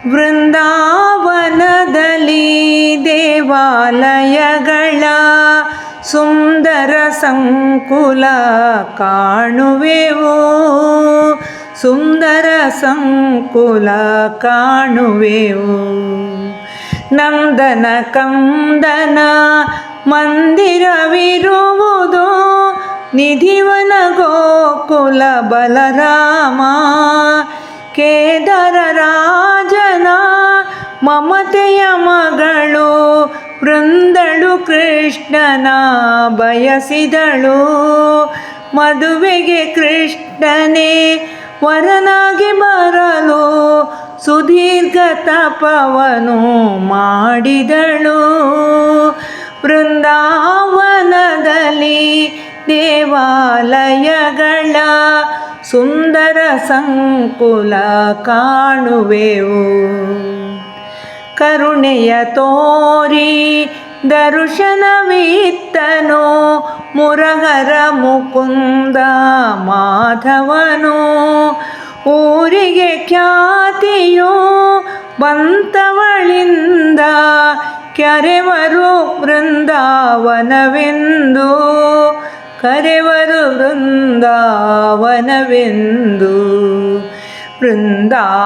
ವೃಂದಾವನದಲ್ಲಿ ದೇವಾಲಯಗಳ ಸುಂದರ ಸಂಕುಲ ಕಾಣುವೆವು, ಸುಂದರ ಸಂಕುಲ ಕಾಣುವೆವು. ನಂದನ ಕಂದನ ಮಂದಿರವಿರುವುದು, ನಿಧಿವನ ಗೋಕುಲ ಬಲರಾಮ. ಕೇದಾರ ರಾಜನ ಮಮತೆಯ ಮಗಳು ವೃಂದಳು ಕೃಷ್ಣನ ಬಯಸಿದಳು. ಮದುವೆಗೆ ಕೃಷ್ಣನೇ ವರನಾಗಿ ಬರಲು ಸುದೀರ್ಘ ತಪವನು ಮಾಡಿದಳು. ವೃಂದಾವನದಲ್ಲಿ ದೇವಾಲಯಗಳ ಸುಂದರ ಸಂಕುಲ ಕಾಣುವೆವು. ಕರುಣೆಯ ತೋರಿ ದರ್ಶನವಿತ್ತನು ಮುರಹರ ಮುಕುಂದ ಮಾಧವನು. ಊರಿಗೆ ಖ್ಯಾತಿಯು ಬಂತವಳಿಂದ, ಕರೆವರು ವೃಂದಾವನವೆಂದು, ಕರೆವರು ವೃಂದಾವನವೆಂದು. ವೃಂದಾವನದಲ್ಲಿ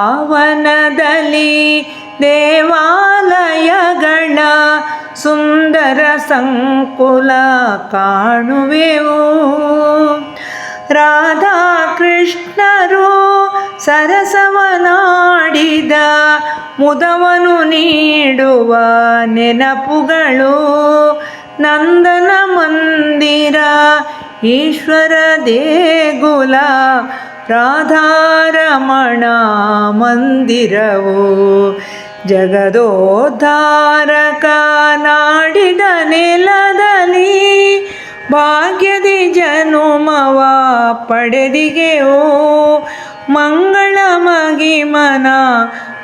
ದೇವಾಲಯಗಳ ಸುಂದರ ಸಂಕುಲ ಕಾಣುವೆವು. ರಾಧಾ ಕೃಷ್ಣರು ಸರಸವನಾಡಿದ ಮುದವನು ನೀಡುವ ನೆನಪುಗಳು. ನಂದನ ಮಂದಿರ ಈಶ್ವರ ದೇಗುಲ, ರಾಧಾರಮಣ ಮಂದಿರವು. ಜಗದೋದ್ಧಾರಕ ನಾಡಿದ ನೆಲದಲ್ಲಿ ಭಾಗ್ಯದಿ ಜನುಮವ ಪಡೆದಿಗೆವು. ಮಂಗಳ ಮಗಿಮನ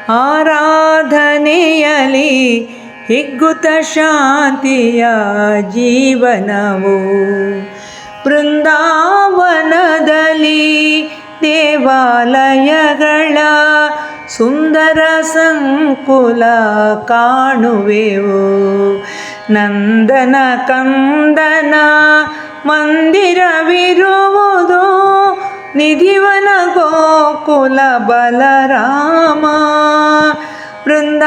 ಆರಾಧನೆಯಲಿ ಹಿಗ್ಗುತ್ತ ಶಾಂತಿಯ ಜೀವನವು. ವೃಂದಾವನದಲ್ಲಿ ದೇವಾಲಯಗಳ ಸುಂದರ ಸಂಕುಲ ಕಾಣುವೆವು. ನಂದನ ಕಂದನ ಮಂದಿರವಿರುವುದು, ನಿಧಿವನ ಗೋಕುಲ ಬಲರಾಮ. ವೃಂದಾವನದಲ್ಲಿ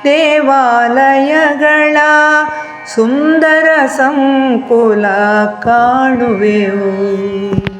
ದೇವಾಲಯಗಳ ಸುಂದರ ಸಂಕುಲ ಕಾಣುವೆವು.